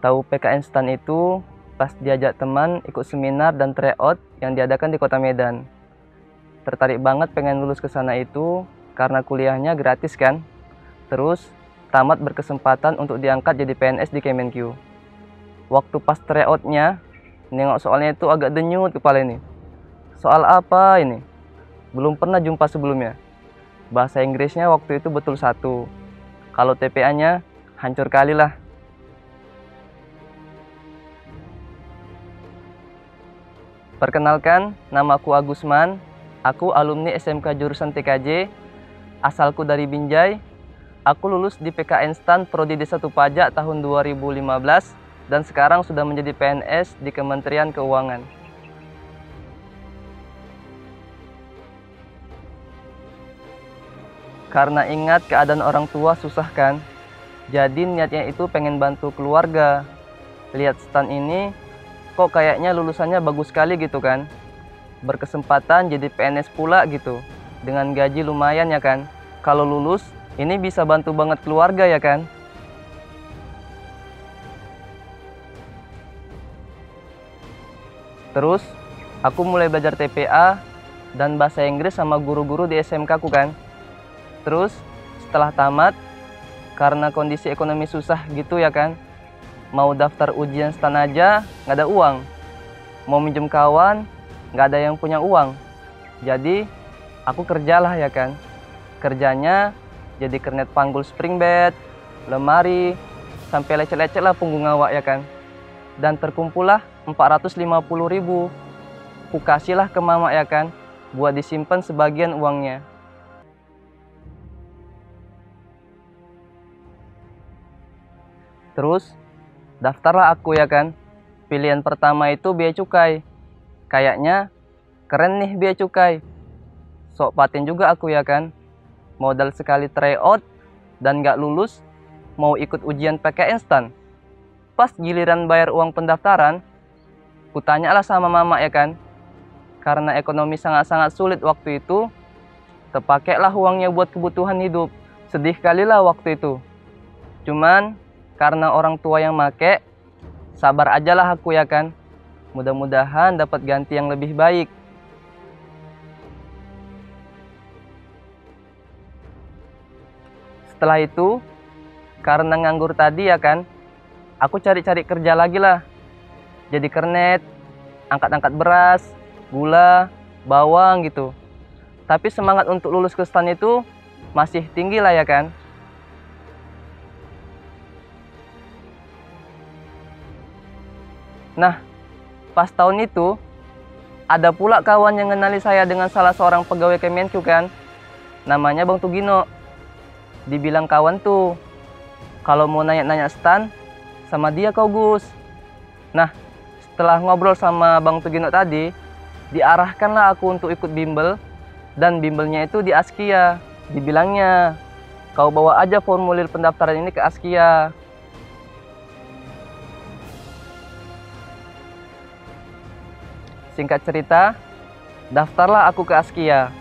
Tahu PKN STAN itu pas diajak teman ikut seminar dan tryout yang diadakan di Kota Medan. Tertarik banget pengen lulus ke sana itu karena kuliahnya gratis kan. Terus tamat berkesempatan untuk diangkat jadi PNS di Kemenq. Waktu pas tryoutnya, nengok soalnya itu agak denyut kepala ini. Soal apa ini? Belum pernah jumpa sebelumnya. Bahasa Inggrisnya waktu itu betul satu. Kalau TPA-nya hancur kali lah. Perkenalkan, namaku Agusman. Aku alumni SMK jurusan TKJ. Asalku dari Binjai. Aku lulus di PKN STAN Prodi D1 Pajak tahun 2015 dan sekarang sudah menjadi PNS di Kementerian Keuangan. Karena ingat keadaan orang tua susah kan, jadi niatnya itu pengen bantu keluarga. Lihat STAN ini, kok kayaknya lulusannya bagus sekali gitu kan. Berkesempatan jadi PNS pula gitu, dengan gaji lumayan ya kan. Kalau lulus, ini bisa bantu banget keluarga ya kan. Terus, aku mulai belajar TPA dan bahasa Inggris sama guru-guru di SMK ku kan. Terus setelah tamat, karena kondisi ekonomi susah gitu ya kan, mau daftar ujian STAN aja nggak ada uang, mau minjem kawan nggak ada yang punya uang. Jadi aku kerjalah ya kan, kerjanya jadi kernet panggul spring bed, lemari, sampai lecet-lecet lah punggung awak ya kan. Dan terkumpullah 450.000, ku kasihlah ke mama ya kan, buat disimpan sebagian uangnya. Terus daftarlah aku ya kan. Pilihan pertama itu bea cukai. Kayaknya keren nih bea cukai. Sok paten juga aku ya kan. Modal sekali tryout dan gak lulus, mau ikut ujian PKN STAN. Pas giliran bayar uang pendaftaran, kutanyalah sama mama ya kan. Karena ekonomi sangat-sangat sulit waktu itu, terpakailah uangnya buat kebutuhan hidup. Sedih kali lah waktu itu. Cuman karena orang tua yang make, sabar aja lah aku ya kan. Mudah-mudahan dapat ganti yang lebih baik. Setelah itu, karena nganggur tadi ya kan, aku cari-cari kerja lagi lah. Jadi kernet, angkat-angkat beras, gula, bawang gitu. Tapi semangat untuk lulus ke STAN itu masih tinggi lah ya kan. Nah, pas tahun itu, ada pula kawan yang kenali saya dengan salah seorang pegawai Kemenq kan. Namanya Bang Tugino. Dibilang kawan tuh, kalau mau nanya-nanya STAN, sama dia kau Gus. Nah, setelah ngobrol sama Bang Tugino tadi, diarahkanlah aku untuk ikut bimbel, dan bimbelnya itu di Askia. Dibilangnya, kau bawa aja formulir pendaftaran ini ke Askia. Singkat cerita, daftarlah aku ke Askia.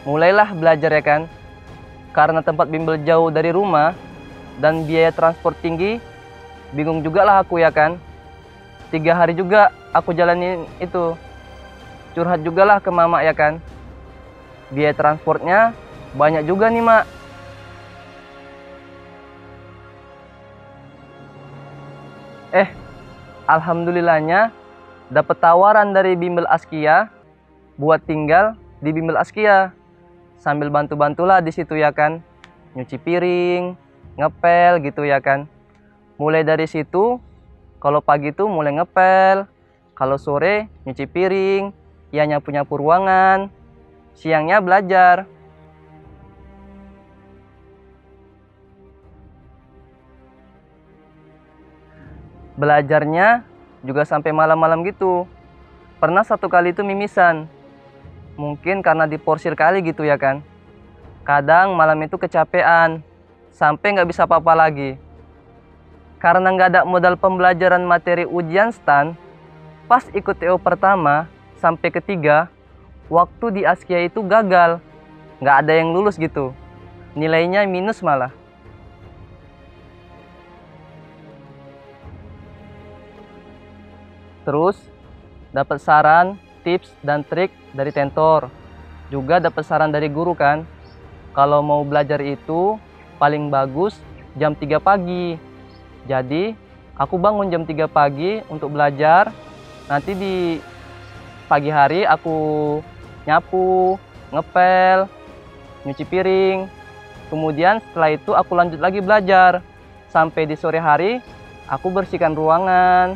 Mulailah belajar ya kan. Karena tempat bimbel jauh dari rumah dan biaya transport tinggi, bingung juga lah aku ya kan. 3 hari juga aku jalanin itu. Curhat juga lah ke mama ya kan. Biaya transportnya banyak juga nih mak. Alhamdulillahnya dapat tawaran dari bimbel Askia buat tinggal di bimbel Askia. Sambil bantu-bantulah di situ ya kan. Nyuci piring, ngepel gitu ya kan. Mulai dari situ, kalau pagi tuh mulai ngepel, kalau sore nyuci piring, ya nyapu-nyapu ruangan, siangnya belajar. Belajarnya juga sampai malam-malam gitu. Pernah satu kali itu mimisan. Mungkin karena diporsir kali gitu ya kan. Kadang malam itu kecapean, sampai nggak bisa apa-apa lagi. Karena nggak ada modal pembelajaran materi ujian STAN, pas ikut TO pertama sampai ketiga, waktu di Askia itu gagal. Nggak ada yang lulus gitu. Nilainya minus malah. Terus dapat saran, tips, dan trik dari tentor. Juga dapat saran dari guru kan. Kalau mau belajar itu paling bagus jam 3 pagi. Jadi aku bangun jam 3 pagi untuk belajar. Nanti di pagi hari aku nyapu, ngepel, nyuci piring. Kemudian setelah itu aku lanjut lagi belajar. Sampai di sore hari aku bersihkan ruangan.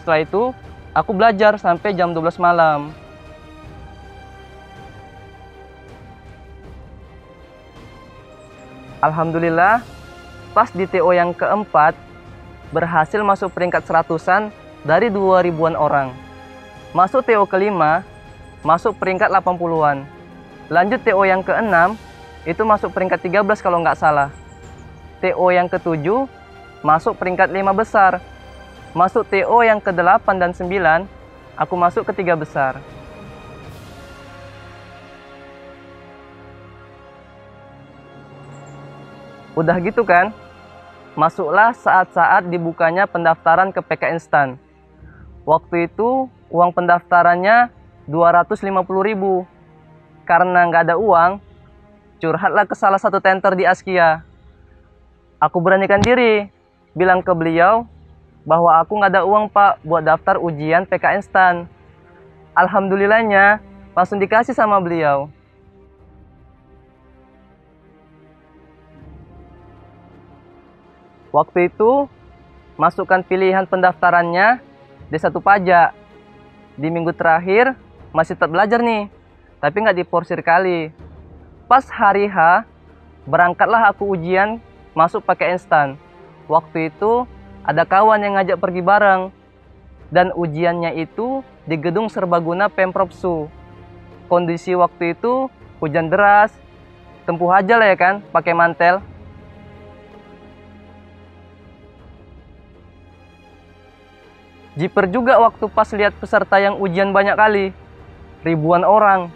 Setelah itu aku belajar sampai jam 12 malam. Alhamdulillah, pas di TO yang keempat, berhasil masuk peringkat 100-an dari 2000-an orang. Masuk TO kelima, masuk peringkat 80-an. Lanjut TO yang keenam, itu masuk peringkat 13 kalau nggak salah. TO yang ketujuh, masuk peringkat 5 besar. Masuk TO yang ke-8 dan 9, aku masuk ke 3 besar. Udah gitu kan, masuklah saat-saat dibukanya pendaftaran ke PK Instan. Waktu itu uang pendaftarannya 250.000. Karena nggak ada uang, curhatlah ke salah satu tenter di Askia. Aku beranikan diri, bilang ke beliau bahwa aku nggak ada uang pak buat daftar ujian PK Instan. Alhamdulillahnya langsung dikasih sama beliau. Waktu itu, masukkan pilihan pendaftarannya D1 pajak. Di minggu terakhir, masih tetap belajar nih, tapi nggak diporsir kali. Pas hari H, berangkatlah aku ujian masuk pakai instan. Waktu itu, ada kawan yang ngajak pergi bareng. Dan ujiannya itu di gedung serbaguna Pemprov Su. Kondisi waktu itu hujan deras, tempuh aja lah ya kan, pakai mantel. Jiper juga waktu pas lihat peserta yang ujian banyak kali, ribuan orang.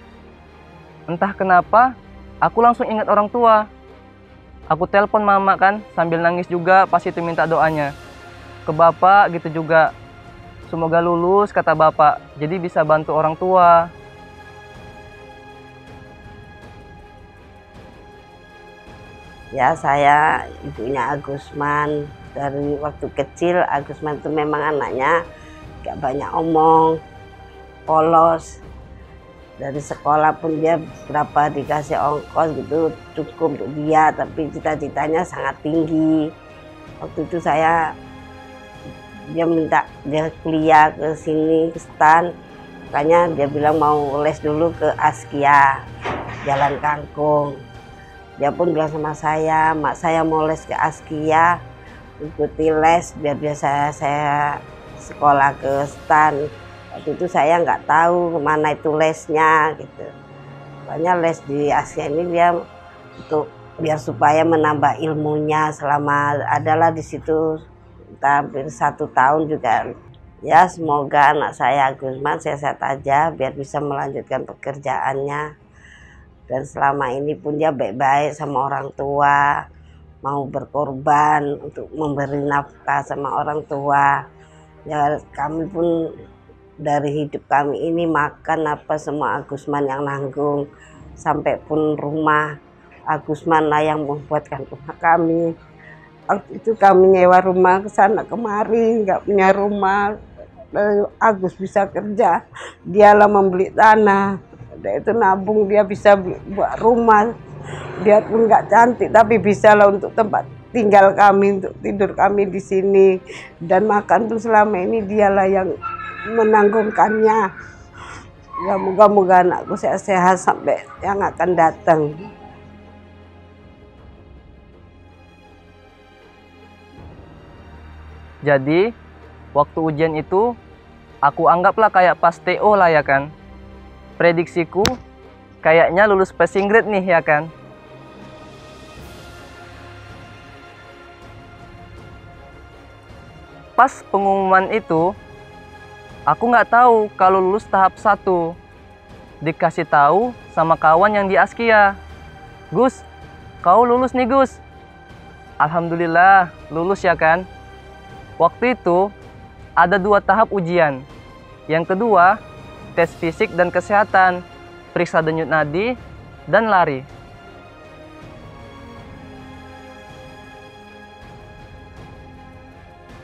Entah kenapa, aku langsung ingat orang tua. Aku telepon mama kan, sambil nangis juga pas itu minta doanya. Ke bapak gitu juga, semoga lulus kata bapak, jadi bisa bantu orang tua. Ya, saya ibunya Agusman. Dari waktu kecil Agusman itu memang anaknya gak banyak omong, polos. Dari sekolah pun dia berapa dikasih ongkos gitu cukup untuk dia, tapi cita-citanya sangat tinggi. Waktu itu dia minta dia kuliah ke sini ke STAN, makanya dia bilang mau les dulu ke Askia Jalan Kangkung. Dia pun bilang sama saya, mak saya mau les ke Askia, ikuti les biar biasa saya sekolah ke STAN. Waktu itu saya nggak tahu kemana itu lesnya gitu. Soalnya les di Askia ini dia untuk biar supaya menambah ilmunya selama adalah di situ hampir 1 tahun juga. Ya semoga anak saya Agusman sehat aja biar bisa melanjutkan pekerjaannya. Dan selama ini pun dia baik-baik sama orang tua, mau berkorban untuk memberi nafkah sama orang tua. Ya kami pun dari hidup kami ini makan apa semua Agusman yang nanggung. Sampai pun rumah Agusman lah yang membuatkan rumah kami. Waktu itu kami nyewa rumah ke sana kemari, nggak punya rumah. Agus bisa kerja, dialah membeli tanah. Dia itu nabung, dia bisa buat rumah. Dia pun nggak cantik, tapi bisa lah untuk tempat tinggal kami, untuk tidur kami di sini. Dan makan tuh selama ini dialah yang menanggungkannya. Ya moga-moga anakku sehat-sehat sampai yang akan datang. Jadi, waktu ujian itu, aku anggaplah kayak pas TO lah ya kan. Prediksiku, kayaknya lulus passing grade nih ya kan. Pas pengumuman itu, aku nggak tahu kalau lulus tahap 1. Dikasih tahu sama kawan yang di Askia. Gus, kau lulus nih Gus. Alhamdulillah, lulus ya kan. Waktu itu, ada 2 tahap ujian. Yang kedua, tes fisik dan kesehatan, periksa denyut nadi, dan lari.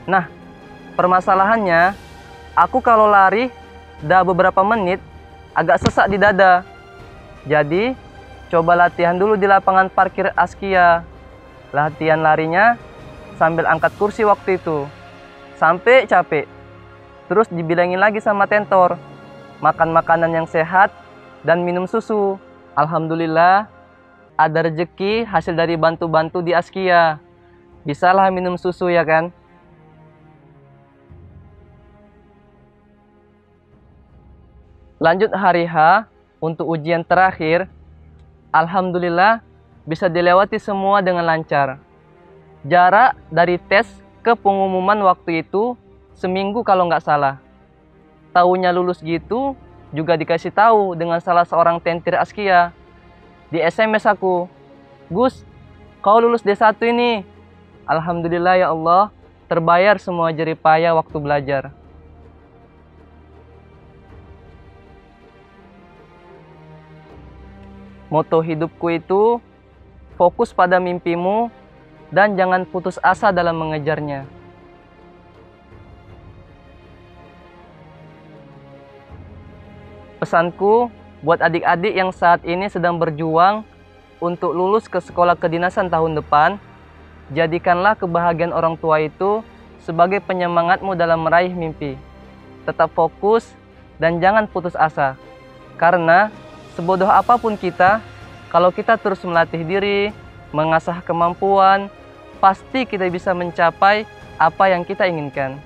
Nah, permasalahannya, aku kalau lari dah beberapa menit agak sesak di dada. Jadi, coba latihan dulu di lapangan parkir Askia. Latihan larinya sambil angkat kursi waktu itu. Sampai capek. Terus dibilangin lagi sama tentor, makan makanan yang sehat dan minum susu. Alhamdulillah, ada rezeki hasil dari bantu-bantu di Askia. Bisalah minum susu ya kan? Lanjut hari H, untuk ujian terakhir, alhamdulillah bisa dilewati semua dengan lancar. Jarak dari tes ke pengumuman waktu itu seminggu kalau nggak salah. Taunya lulus gitu, juga dikasih tahu dengan salah seorang tentir Askia. Di SMS aku, "Gus, kau lulus D1 ini." Alhamdulillah ya Allah, terbayar semua jerih payah waktu belajar. Moto hidupku itu, fokus pada mimpimu dan jangan putus asa dalam mengejarnya. Pesanku buat adik-adik yang saat ini sedang berjuang untuk lulus ke sekolah kedinasan tahun depan, jadikanlah kebahagiaan orang tua itu sebagai penyemangatmu dalam meraih mimpi. Tetap fokus dan jangan putus asa. Karena sebodoh apapun kita, kalau kita terus melatih diri, mengasah kemampuan, pasti kita bisa mencapai apa yang kita inginkan.